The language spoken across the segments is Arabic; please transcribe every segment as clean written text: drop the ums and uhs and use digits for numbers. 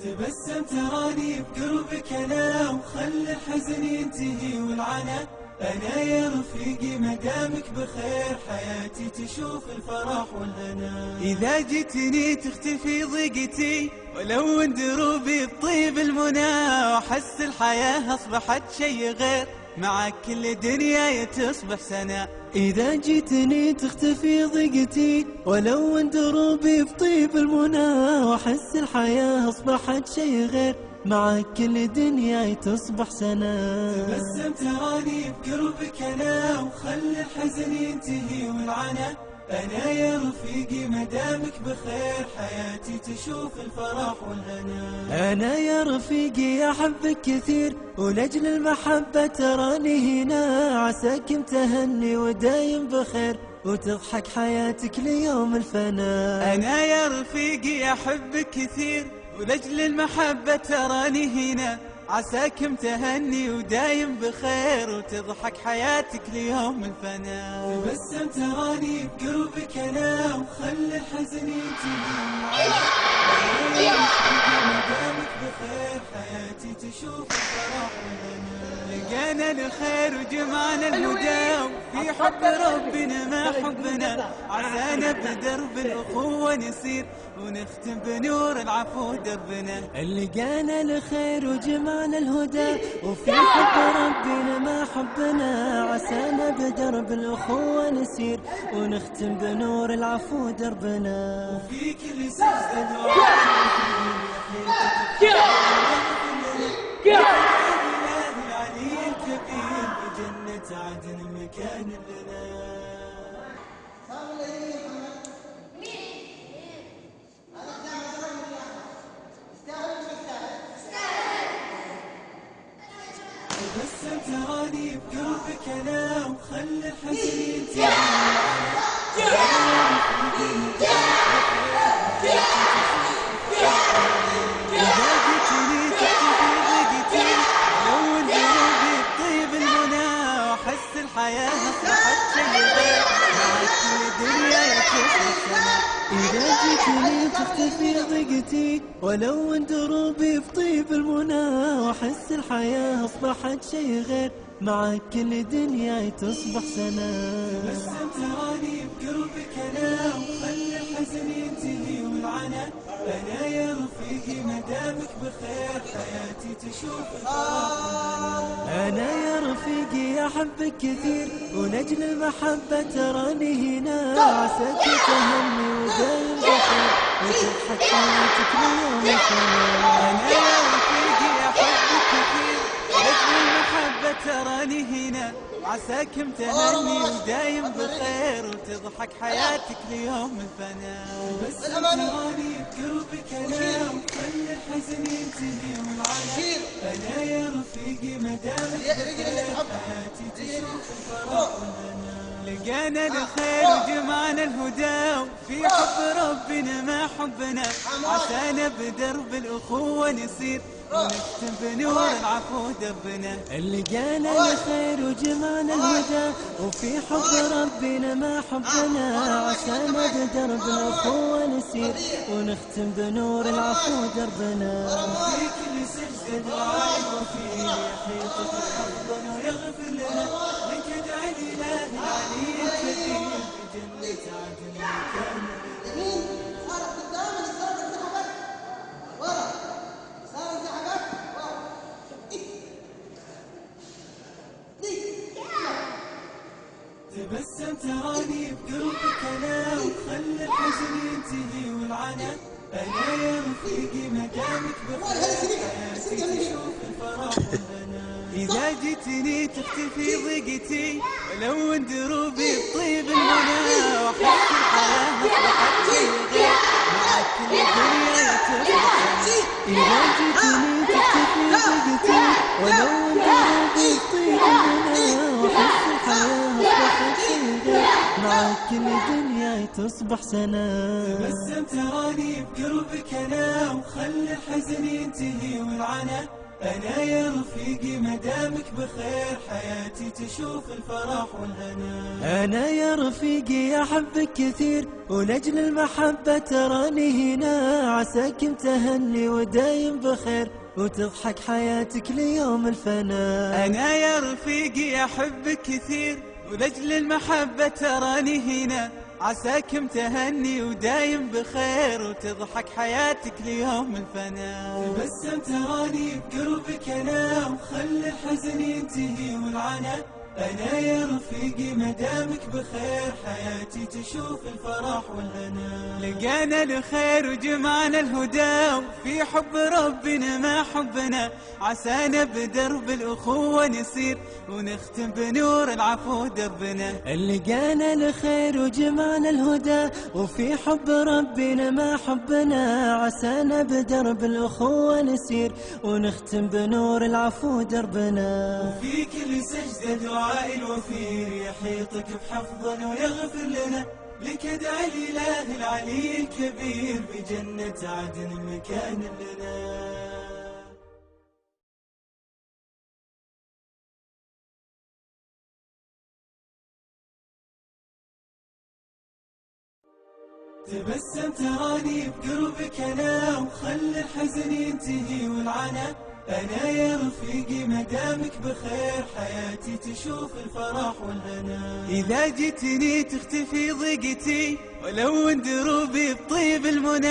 تبسم تراني بقربك انا وخل الحزن ينتهي والعنا. انا يا رفيقي مدامك بخير حياتي تشوف الفرح والهنا. اذا جيتني تختفي ضيقتي ولو ان دروبي بطيب المنى، واحس الحياة اصبحت شي غير معك كل دنياي تصبح سنة. إذا جيتني تختفي ضيقتي ولو ان دروبي بطيب المنى، واحس الحياة اصبحت شي غير معك كل دنياي تصبح سنة. تبسم تراني بقربك انا وخل الحزن ينتهي والعنا. انا يا رفيقي مدامك بخير حياتي تشوف الفرح والهنا. أنا يا رفيقي أحبك كثير ولأجل المحبة تراني هنا، عساك متهني ودايم بخير وتضحك حياتك ليوم الفنا. أنا يا رفيقي أحبك كثير ولأجل المحبة تراني هنا، عساك متهني ودايم بخير وتضحك حياتك ليوم الفنا. تبسم تراني بقربك أنا وخل الحزن ينتهي. أنا يا رفيقي مدامك بخير حياتي تشوف الفرح والهنا. لقانا الخير وجمعنا الهدى وفي حب ربنا ما حبنا، عسانا بدرب الأخوة نسير ونختم بنور العفو دربنا. لقانا الخير وجمعنا الهدى وفي حب ربنا ما حبنا، عسانا بدرب الأخوة نسير ونختم بنور العفو دربنا. وفي كل سجدة دعاء العلي الكبير بجنة عدن مكان لنا. تبسم تراني بقربك انا وخل الحزن ينتهي. إذا جيتني تختفي ضيقتي لو الدروبي بطيب المنى، واحس الحياة اصبحت شي غير معك كل دنياي تصبح سنة. إذا جيتني تختفي ضيقتي ولو ان دروبي بطيب المنى، واحس الحياة اصبحت شي غير معك كل دنياي تصبح سنة. تبسم تراني بقربك انا وخل الحزن ينتهي والعنا. انا يا رفيقي مدامك بخير حياتي تشوف الفرح. أنا يا رفيقي أحبك كثير ولأجل المحبة تراني هنا، عساك تهني ودايم بخير وتضحك حياتك ليوم الفنا. أنا يا رفيقي أحبك كثير لأجل المحبة تراني هنا، عساك متهني ودايم بخير وتضحك حياتك ليوم الفنا. بس تراني بقربك أنا وخل الحزن ينتهي والعنا. أنا يا رفيقي مدامك بخير حياتي تشوف الفرح والهنا. لقانا الخير وجمعنا الهدى وفي حب ربنا ما حبنا، عسانا بدرب الأخوة نسير ونختم بنور العفو دربنا. لقانا الخير وجمعنا الهدى وفي حب ربنا ما حبنا، عسانا بدرب الأخوة نسير ونختم بنور العفو دربنا. وفي كل سجدة دعاء وفي حيطة الحضن ويغفر لنا، منك ادعي الإله العلي الكبير بجنة عدن مكان لنا. تبسم تراني بقربك انا وخل الحزن ينتهي والعنا. انا يا رفيقي مدامك بخير حياتي تشوف الفرح والهنا. اذا جيتني تختفي ضيقتي ولو ان دروبي بطيب المنى، واحس الحياة اصبحت شي غير معك كل دنيا تصبح سنة. إذا جيتني تختفي ضيقتي ولو ان دروبي بطيب المنى، واحس الحياة اصبحت شي غير معك كل دنياي تصبح سنة. تبسم تراني بقربك انا وخل الحزن ينتهي والعنا. أنا يا رفيقي مدامك بخير حياتي تشوف الفرح والهنا. أنا يا رفيقي أحبك كثير ولأجل المحبة تراني هنا، عساك متهني ودايم بخير وتضحك حياتك ليوم الفنا. أنا يا رفيقي أحبك كثير ولأجل المحبة تراني هنا، عساك متهني ودايم بخير وتضحك حياتك ليوم الفنا. تبسم تراني بقربك أنا وخلي الحزن ينتهي والعنا. أنا يا رفيقي مدامك بخير حياتي تشوف الفرح والهنا. لقانا الخير وجمعنا الهدى وفي حب ربنا ما حبنا، عسانا بدرب الأخوة نسير ونختم بنور العفو دربنا. لقانا الخير وجمعنا الهدى وفي حب ربنا ما حبنا، عسانا بدرب الأخوة نسير ونختم بنور العفو دربنا. وفي كل سجدة دعاء الوفير يحيطك بحفظا ويغفر لنا، لك ادعى الإله العلي الكبير بجنة عدن مكان لنا. تبسم تراني بقربك أنا وخلي الحزن ينتهي والعنا. أنا يا رفيقي مدامك بخير حياتي تشوف الفرح والهنا. إذا جيتني تختفي ضيقتي ولون دروبي بطيب المنى،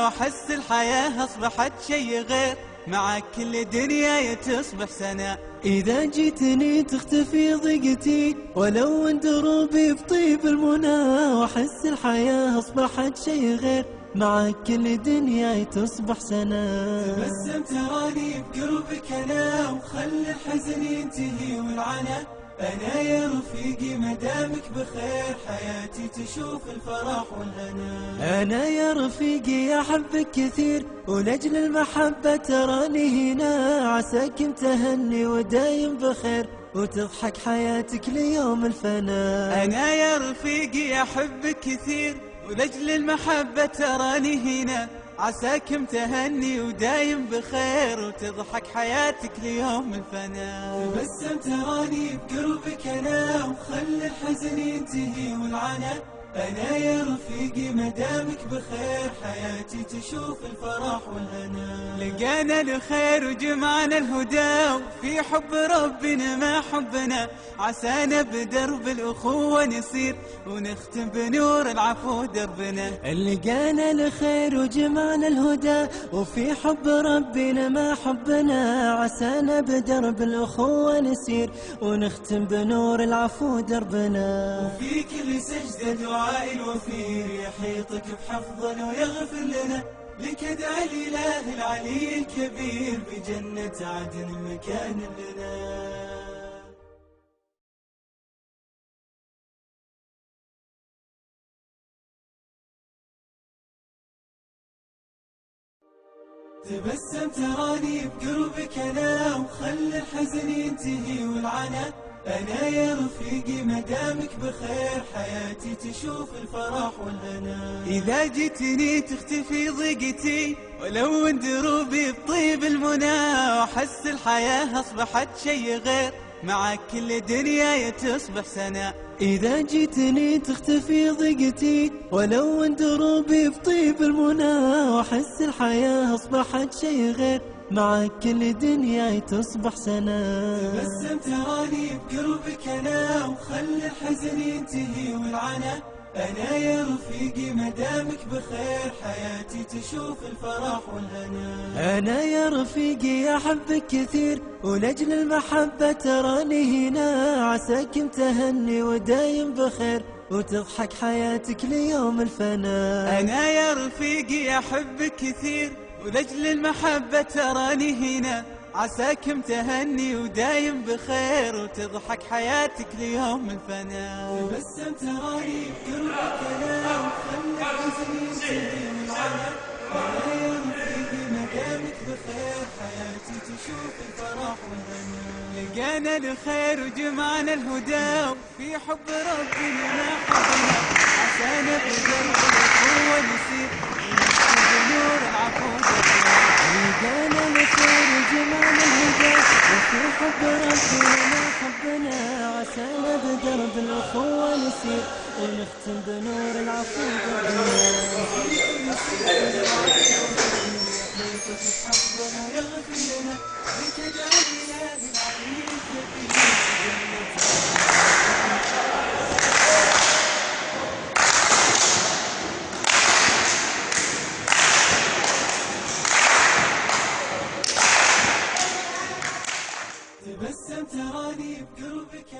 وأحس الحياة أصبحت شي غير معك كل دنياي تصبح سنة. إذا جيتني تختفي ضيقتي ولون دروبي بطيب المنى، وأحس الحياة أصبحت شي غير معك كل دنياي تصبح سنة. تبسم تراني بقربك أنا وخلي الحزن ينتهي والعنا. أنا يا رفيقي مدامك بخير حياتي تشوف الفرح والهنا. أنا يا رفيقي أحبك كثير ولأجل المحبة تراني هنا، عساك متهني ودايم بخير وتضحك حياتك ليوم الفنا. أنا يا رفيقي أحبك كثير ولأجل المحبة تراني هنا، عساك متهني ودايم بخير وتضحك حياتك ليوم الفنا. تبسم تراني بقربك أنا وخلي الحزن ينتهي والعنا. أنا يا رفيقي مدامك بخير حياتي تشوف الفرح والهنا. لقانا الخير وجمعنا الهدى وفي حب ربنا ما حبنا، عسانا بدرب الأخوة نسير ونختم بنور العفو دربنا. لقانا الخير وجمعنا الهدى وفي حب ربنا ما حبنا، عسانا بدرب الأخوة نسير ونختم بنور العفو دربنا. وفي كل سجدة دعاء الوفير يحيطك بحفظا ويغفر لنا، لك ادعى الإله العلي الكبير بجنة عدن مكان لنا. تبسم تراني بقربك أنا وخلي الحزن ينتهي والعنا. أنا يا رفيقي مدامك بخير حياتي تشوف الفرح والهنا. إذا جيتني تختفي ضيقتي ولون دروبي بطيب المنى، وأحس الحياة أصبحت شي غير معك كل دنياي تصبح سنة. إذا جيتني تختفي ضيقتي ولون دروبي بطيب المنى، وأحس الحياة أصبحت شي غير معك كل دنياي تصبح سنة. تبسم تراني بقربك أنا وخلي الحزن ينتهي والعنا. أنا يا رفيقي مدامك بخير حياتي تشوف الفرح والهنا. أنا يا رفيقي أحبك كثير ولأجل المحبة تراني هنا، عساك متهني ودايم بخير وتضحك حياتك ليوم الفنا. أنا يا رفيقي أحبك كثير ولأجل المحبة تراني هنا، عساك متهني ودايم بخير وتضحك حياتك ليوم الفنا. تبسم تراني بقربك أنا وخلي الحزن ينتهي والعنا. أنا يا رفيقي مدامك بخير حياتي تشوف الفرح والهنا. لقانا الخير وجمعنا الهدى وفي حب ربنا ما حبنا، عسانا بدرب الأخوة نسير ونختم بنور العفو دربنا. لقانا الخير وجمعنا حب ربنا حبنا عسانا بدرب الأخوة نسير ونختم بنور العفو حبنا يغفر لنا بتجلينا العلي الكبير. تبسم تراني بقلبك